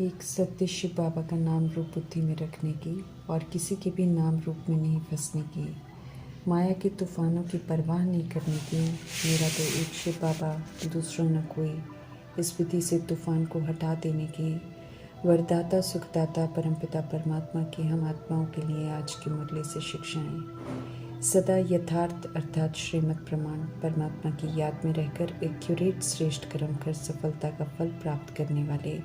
एक सत्य शिव बाबा का नाम रूप बुद्धि में रखने की और किसी के भी नाम रूप में नहीं फंसने की, माया के तूफानों की परवाह नहीं करने की। मेरा तो एक शिव बाबा, दूसरों न कोई। इस विधि से तूफान को हटा देने की वरदाता सुखदाता परमपिता परमात्मा की हम आत्माओं के लिए आज की मुरली से शिक्षाएं। सदा यथार्थ अर्थात श्रीमद् प्रमाण परमात्मा की याद में रहकर एक्यूरेट श्रेष्ठ कर्म कर सफलता का फल प्राप्त करने वाले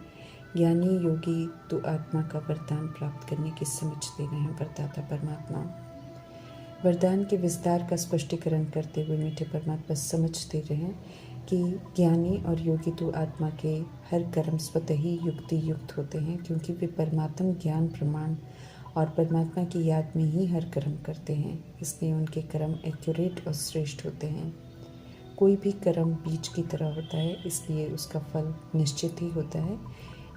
ज्ञानी योगी तो आत्मा का वरदान प्राप्त करने की समझ दे रहे हैं वरदाता परमात्मा। वरदान के विस्तार का स्पष्टीकरण करते हुए मीठे परमात्मा समझ दे रहे हैं कि ज्ञानी और योगी तो आत्मा के हर कर्म स्वतः ही युक्ति युक्त होते हैं, क्योंकि वे परमात्म ज्ञान प्रमाण और परमात्मा की याद में ही हर कर्म करते हैं। इसलिए उनके कर्म एक्यूरेट और श्रेष्ठ होते हैं। कोई भी कर्म बीज की तरह होता है, इसलिए उसका फल निश्चित ही होता है।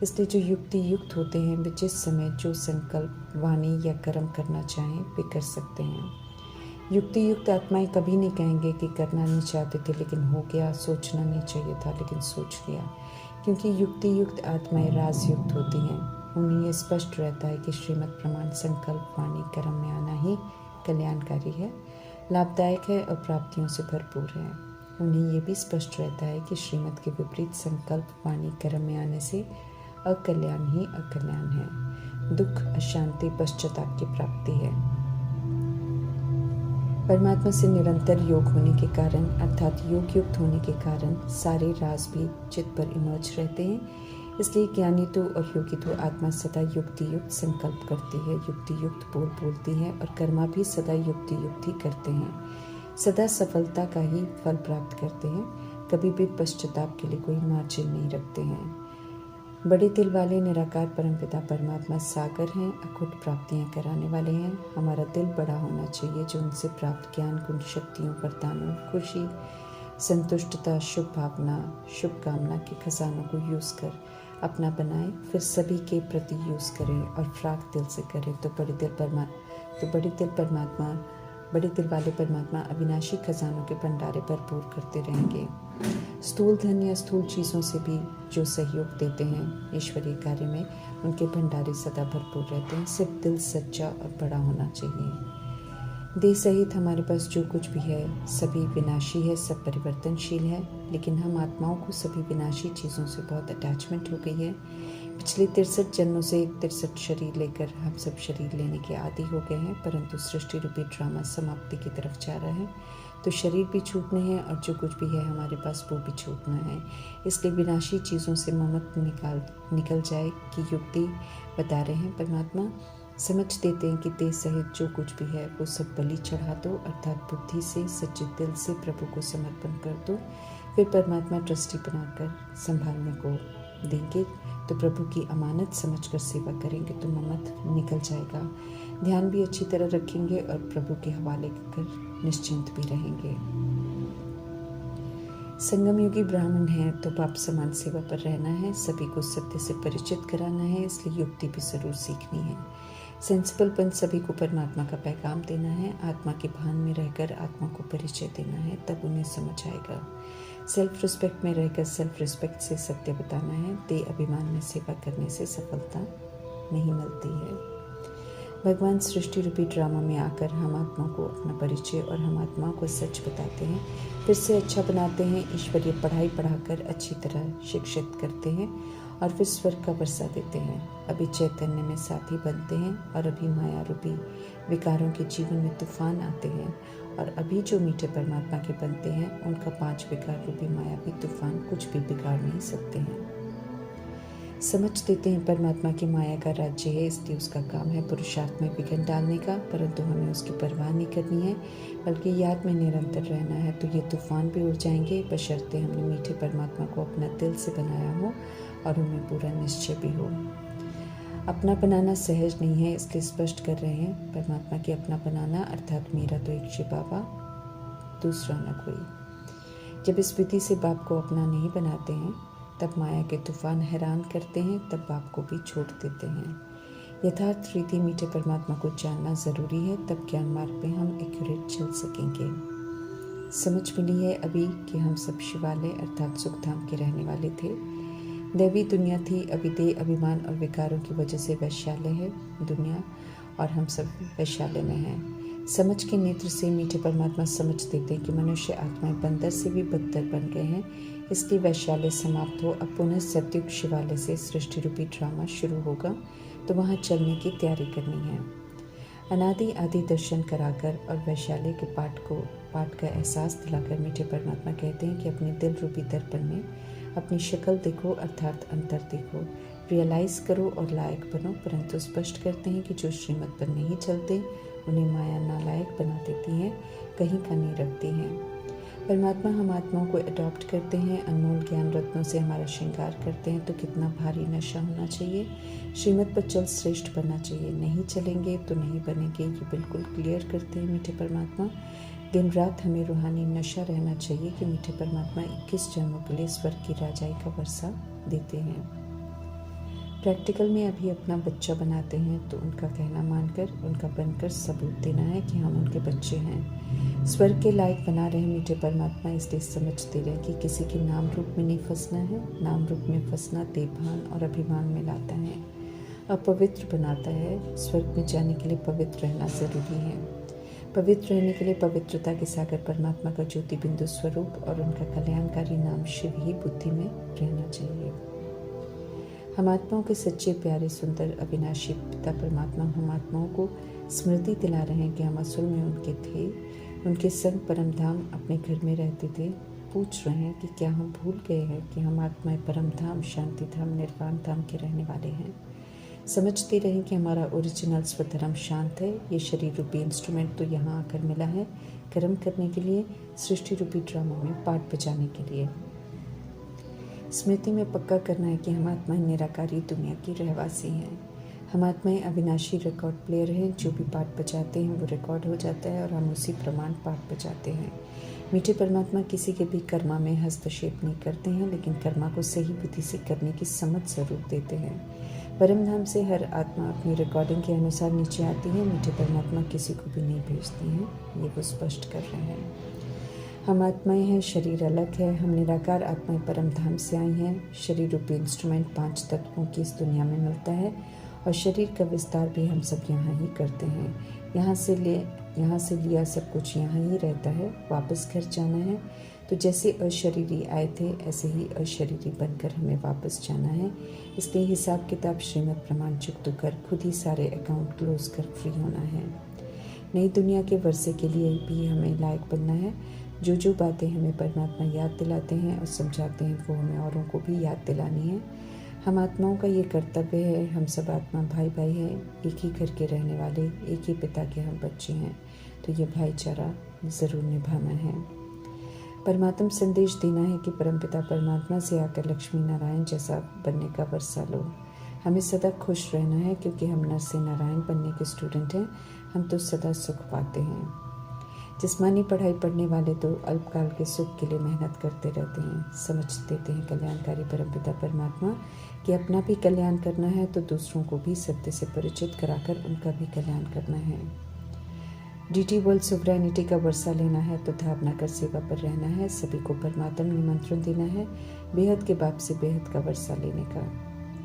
इसलिए जो युक्ति युक्त होते हैं वे जिस समय जो संकल्प वाणी या कर्म करना चाहें वे कर सकते हैं। युक्ति युक्त आत्माएं कभी नहीं कहेंगे कि करना नहीं चाहते थे लेकिन हो गया, सोचना नहीं चाहिए था लेकिन सोच लिया, क्योंकि युक्ति युक्त आत्माएं राजयुक्त होती हैं। उन्हें ये स्पष्ट रहता है कि श्रीमद् प्रमाण संकल्प वाणी कर्म में आना ही कल्याणकारी है, लाभदायक है और प्राप्तियों से भरपूर है। उन्हें ये भी स्पष्ट रहता है कि श्रीमद् के विपरीत संकल्प वाणी कर्म में आने से अकल्याण ही अकल्याण है, दुख अशांति पश्चाताप की प्राप्ति है। परमात्मा से निरंतर योग होने के कारण अर्थात योग युक्त होने के कारण सारे राज भी चित्त पर इमर्ज रहते हैं। इसलिए ज्ञानी तो और योगी तो आत्मा सदा युक्ति युक्त संकल्प करती है, युक्ति युक्त बोल बोलती है और कर्मा भी सदा युक्ति युक्त ही करते हैं। सदा सफलता का ही फल प्राप्त करते हैं, कभी भी पश्चाताप के लिए कोई मार्जिन नहीं रखते हैं। बड़े दिल वाले निराकार परमपिता परमात्मा सागर हैं, अखुट प्राप्तियां कराने वाले हैं। हमारा दिल बड़ा होना चाहिए जो उनसे प्राप्त ज्ञान गुण शक्तियों वरदानों खुशी संतुष्टता शुभ भावना शुभ कामना के खजानों को यूज़ कर अपना बनाए, फिर सभी के प्रति यूज़ करें और फ्राक दिल से करें तो बड़े दिल वाले परमात्मा अविनाशी खजानों के भंडारे भरपूर करते रहेंगे। स्थूल धन या स्थूल चीज़ों से भी जो सहयोग देते हैं ईश्वरीय कार्य में, उनके भंडारे सदा भरपूर रहते हैं। सिर्फ दिल सच्चा और बड़ा होना चाहिए। देह सहित हमारे पास जो कुछ भी है सभी विनाशी है, सब परिवर्तनशील है, लेकिन हम आत्माओं को सभी विनाशी चीज़ों से बहुत अटैचमेंट हो गई है। पिछले 63 जन्मों से 63 शरीर लेकर हम सब शरीर लेने के आदी हो गए हैं, परंतु सृष्टि रूपी ड्रामा समाप्ति की तरफ जा रहा है, तो शरीर भी छूटने हैं और जो कुछ भी है हमारे पास वो भी छूटना है। इसलिए विनाशी चीज़ों से ममत्व निकल जाए की युक्ति बता रहे हैं परमात्मा। समझ देते हैं कि देह सहित जो कुछ भी है वो सब बलि चढ़ा दो, अर्थात बुद्धि से सच्चे दिल से प्रभु को समर्पण कर दो। फिर परमात्मा ट्रस्टी बनाकर संभालने को देंगे, तो प्रभु की अमानत समझकर सेवा करेंगे तो ममत्व निकल जाएगा। ध्यान भी अच्छी तरह रखेंगे और प्रभु के हवाले कर निश्चिंत भी रहेंगे। संगम योगी ब्राह्मण है तो बाप समान सेवा पर रहना है, सभी को सत्य से परिचित कराना है, इसलिए युक्ति भी जरूर सीखनी है। सेंसिबलपन सभी को परमात्मा का पैगाम देना है, आत्मा के भान में रहकर आत्मा को परिचय देना है, तब उन्हें समझ आएगा। सेल्फ रिस्पेक्ट में रहकर सेल्फ रिस्पेक्ट से सत्य बताना है। देह अभिमान में सेवा करने से सफलता नहीं मिलती है। भगवान सृष्टि रूपी ड्रामा में आकर हम आत्मा को अपना परिचय और हम आत्मा को सच बताते हैं, फिर से अच्छा बनाते हैं, ईश्वरीय पढ़ाई पढ़ाकर अच्छी तरह शिक्षित करते हैं और फिर स्वर्ग का वर्षा देते हैं। अभी चैतन्य में साथी बनते हैं और अभी माया रूपी विकारों के जीवन में तूफान आते हैं, और अभी जो मीठे परमात्मा के बनते हैं उनका 5 विकार रूपी मायावी तूफान कुछ भी बिगाड़ नहीं सकते हैं। समझ देते हैं परमात्मा की माया का राज्य है, इसलिए उसका काम है पुरुषार्थ में विघ्न डालने का, परंतु हमें उसकी परवाह नहीं करनी है, बल्कि याद में निरंतर रहना है। तो ये तूफान भी उड़ जाएंगे बशर्ते हमने मीठे परमात्मा को अपना दिल से बनाया हो और उनमें पूरा निश्चय भी हो। अपना बनाना सहज नहीं है, इसलिए स्पष्ट कर रहे हैं परमात्मा की अपना बनाना अर्थात मेरा तो एक शिव बाबा, दूसरा न कोई। जब इस विधि से बाप को अपना नहीं बनाते हैं तब माया के तूफान हैरान करते हैं, तब बाप को भी छोड़ देते हैं। यथार्थ रीति मीठे परमात्मा को जानना ज़रूरी है, तब ज्ञान मार्ग में हम एक्यूरेट चल सकेंगे। समझ मिली है अभी कि हम सब शिवालय अर्थात सुखधाम के रहने वाले थे। दैवी दुनिया थी, अभिदेय अभिमान और विकारों की वजह से वैश्यालय है दुनिया, और हम सब वैश्यालय में हैं। समझ के नेत्र से मीठे परमात्मा समझ देते हैं कि मनुष्य आत्माएं बंदर से भी बदतर बन गए हैं, इसलिए वैश्यालय समाप्त हो। अब पुनः सत्युग शिवालय से सृष्टि रूपी ड्रामा शुरू होगा, तो वहाँ चलने की तैयारी करनी है। अनादि आदि दर्शन कराकर और वैश्यालय के पाठ का एहसास दिलाकर मीठे परमात्मा कहते हैं कि अपने दिल रूपी दर्पण में अपनी शक्ल देखो, अर्थात अंतर देखो, रियलाइज करो और लायक बनो। परंतु स्पष्ट करते हैं कि जो श्रीमत पर नहीं चलते उन्हें माया नालायक बना देती है, कहीं का नहीं रखती हैं। परमात्मा हम आत्माओं को अडॉप्ट करते हैं, अनमोल ज्ञान रत्नों से हमारा श्रृंगार करते हैं। तो कितना भारी नशा होना चाहिए। श्रीमत पर चल श्रेष्ठ बनना चाहिए, नहीं चलेंगे तो नहीं बनेंगे, ये बिल्कुल क्लियर करते हैं मीठे परमात्मा। दिन रात हमें रूहानी नशा रहना चाहिए कि मीठे परमात्मा 21 जन्मों के लिए स्वर्ग की राजाई का वर्षा देते हैं। प्रैक्टिकल में अभी अपना बच्चा बनाते हैं तो उनका कहना मानकर उनका बनकर सबूत देना है कि हम उनके बच्चे हैं। स्वर्ग के लायक बना रहे मीठे परमात्मा, इसलिए समझते रहे कि किसी के नाम रूप में नहीं फंसना है। नाम रूप में फंसना देवभान और अभिमान में लाता है, अपवित्र बनाता है। स्वर्ग में जाने के लिए पवित्र रहना ज़रूरी है। पवित्र रहने के लिए पवित्रता के सागर परमात्मा का ज्योति बिंदु स्वरूप और उनका कल्याणकारी नाम शिव ही बुद्धि में रहना चाहिए। हम आत्माओं के सच्चे प्यारे सुंदर अविनाशी पिता परमात्मा हम आत्माओं को स्मृति दिला रहे हैं कि हम असल में उनके थे, उनके संग परम धाम अपने घर में रहते थे। पूछ रहे हैं कि क्या हम भूल गए हैं कि हम आत्माएं परम धाम, शांति धाम, निर्वाण धाम के रहने वाले हैं। समझते रहें कि हमारा ओरिजिनल स्वधर्म शांत है। ये शरीर रूपी इंस्ट्रूमेंट तो यहाँ आकर मिला है कर्म करने के लिए, सृष्टि रूपी ड्रामा में पार्ट बजाने के लिए। स्मृति में पक्का करना है कि हम आत्माएं निराकारी दुनिया की रहवासी हैं। हम आत्माएं अविनाशी रिकॉर्ड प्लेयर हैं, जो भी पार्ट बजाते हैं वो रिकॉर्ड हो जाता है और हम उसी प्रमाण पार्ट बजाते हैं। मीठे परमात्मा किसी के भी कर्मा में हस्तक्षेप नहीं करते हैं, लेकिन कर्मा को सही बुद्धि से करने की समझ जरूर देते हैं। परम धाम से हर आत्मा अपनी रिकॉर्डिंग के अनुसार नीचे आती है। मीठे परमात्मा किसी को भी नहीं भेजते हैं, ये वो स्पष्ट कर रहे हैं। हम आत्माएं हैं, शरीर अलग है। हम निराकार आत्माएं परम धाम से आई हैं। शरीर रूपी इंस्ट्रूमेंट 5 तत्वों की इस दुनिया में मिलता है और शरीर का विस्तार भी हम सब यहाँ ही करते हैं। यहाँ से लिया सब कुछ यहाँ ही रहता है। वापस घर जाना है तो जैसे अशरीरी आए थे ऐसे ही अशरीरी बनकर हमें वापस जाना है। इसलिए हिसाब किताब श्रीमत प्रमाण चुकता कर खुद ही सारे अकाउंट क्लोज कर फ्री होना है। नई दुनिया के वर्षे के लिए भी हमें लायक बनना है। जो बातें हमें परमात्मा याद दिलाते हैं और समझाते हैं वो हमें औरों को भी याद दिलानी है। हम आत्माओं का ये कर्तव्य है। हम सब आत्मा भाई भाई हैं, एक ही घर के रहने वाले, एक ही पिता के हम बच्चे हैं, तो ये भाईचारा ज़रूर निभाना है। परमात्मा संदेश देना है कि परमपिता परमात्मा से आकर लक्ष्मी नारायण जैसा बनने का वर्षा लो। हमें सदा खुश रहना है क्योंकि हम नर से नारायण बनने के स्टूडेंट हैं। हम तो सदा सुख पाते हैं। जिस्मानी पढ़ाई पढ़ने वाले तो अल्पकाल के सुख के लिए मेहनत करते रहते हैं। समझ देते हैं कल्याणकारी परमपिता परमात्मा कि अपना भी कल्याण करना है तो दूसरों को भी सत्य से परिचित कराकर उनका भी कल्याण करना है। डीटी वर्ल्ड सुवरेनिटी का वर्षा लेना है तो धारणा कर सेवा पर रहना है। सभी को परमात्मा निमंत्रण देना है बेहद के बाप से बेहद का वर्षा लेने का।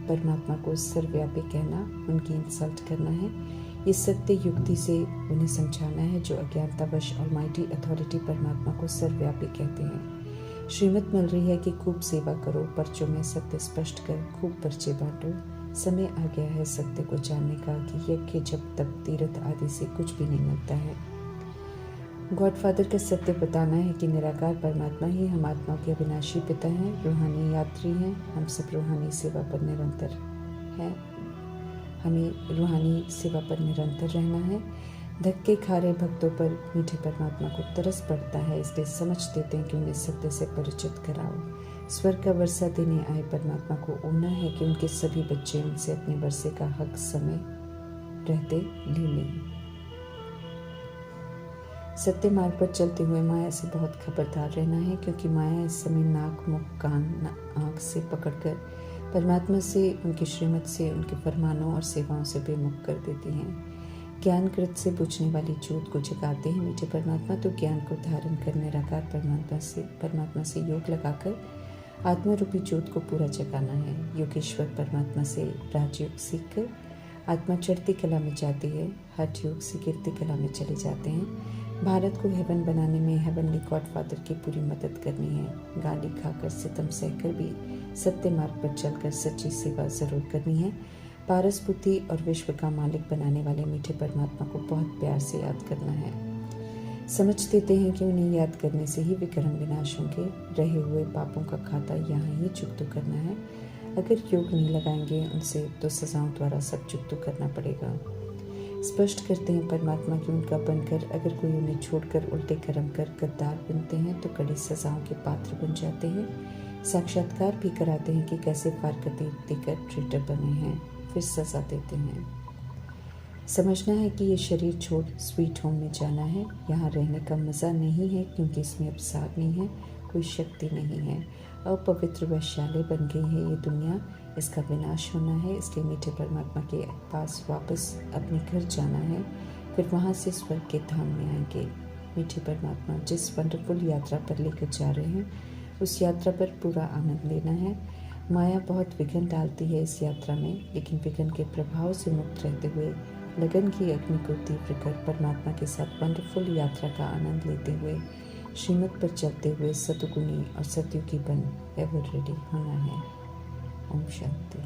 परमात्मा को सर्वव्यापी कहना, उनकी इंसल्ट करना है। ये सत्य युक्ति से उन्हें समझाना है जो अज्ञानतावश ऑलमाइटी अथॉरिटी परमात्मा को सर्वव्यापी कहते हैं। श्रीमत मिल रही है कि खूब सेवा करो, पर्चों में सत्य स्पष्ट कर खूब पर्चे बांटो। समय आ गया है सत्य को जानने का कि यज्ञ जब तक तीर्थ आदि से कुछ भी नहीं मिलता है। गॉडफादर का सत्य बताना है कि निराकार परमात्मा ही हम आत्माओं के अविनाशी पिता हैं, रूहानी यात्री हैं। हम सब रूहानी सेवा पर निरंतर हैं। हमें रूहानी सेवा पर निरंतर रहना है। धक्के खा रहे भक्तों पर मीठे परमात्मा को तरस पड़ता है, इसलिए समझ देते हैं कि उन्हें सत्य से परिचित कराओ। स्वर्ग का वर्षा देने आए परमात्मा को ऊना है कि उनके सभी बच्चे उनसे अपने वर्षे का हक समय रहते ले लें। सत्य मार्ग पर चलते हुए माया से बहुत खबरदार रहना है क्योंकि माया इस समय नाक, मुख, कान, आँख से पकड़कर परमात्मा से, उनकी श्रीमत से, उनके फरमानों और सेवाओं से बेमुख कर देती हैं। ज्ञान कृत से बुझने वाली ज्योत को जगाते हैं मीठे परमात्मा, तो ज्ञान को धारण कर निराकार परमात्मा से योग लगाकर आत्मा रूपी ज्योत को पूरा जगाना है। योगेश्वर परमात्मा से राजयोग सीखकर आत्मा चढ़ती कला में जाती है, हठ योग से गिरती कला में चले जाते हैं। भारत को हेवन बनाने में हेवनली गॉडफादर की पूरी मदद करनी है। गाली खाकर सितम सहकर भी सत्य मार्ग पर चलकर सच्ची सेवा जरूर करनी है। पारस बुद्धि और विश्व का मालिक बनाने वाले मीठे परमात्मा को बहुत प्यार से याद करना है। समझ देते हैं कि उन्हें याद करने से ही विक्रम विनाश होंगे। रहे हुए पापों का खाता यहाँ ही चुकतो करना है। अगर योग नहीं लगाएंगे उनसे तो सजाओं द्वारा सब चुकतो करना पड़ेगा। स्पष्ट करते हैं परमात्मा की उनका बनकर अगर कोई उन्हें छोड़कर उल्टे कर्म कर गद्दार बनते हैं तो कड़ी सजाओं के पात्र बन जाते हैं। साक्षात्कार भी कराते हैं कि कैसे फारकतें देकर ट्रेटर बने हैं, फिर सजा देते हैं। समझना है कि ये शरीर छोड़ स्वीट होम में जाना है। यहाँ रहने का मज़ा नहीं है क्योंकि इसमें अब साग नहीं है, कोई शक्ति नहीं है। अपवित्र वैश्यालय बन गई है ये दुनिया, इसका विनाश होना है। इसलिए मीठे परमात्मा के पास वापस अपने घर जाना है, फिर वहाँ से स्वर्ग के धाम में आएंगे। मीठे परमात्मा जिस वंडरफुल यात्रा पर लेकर जा रहे हैं उस यात्रा पर पूरा आनंद लेना है। माया बहुत विघ्न डालती है इस यात्रा में, लेकिन विघ्न के प्रभाव से मुक्त रहते हुए लगन की अग्नि को तीव्र कर परमात्मा के साथ वंडरफुल यात्रा का आनंद लेते हुए श्रीमत पर चलते हुए सतुगुणी और सतयुगी बन एवर रेडी होना है। ओम शांति।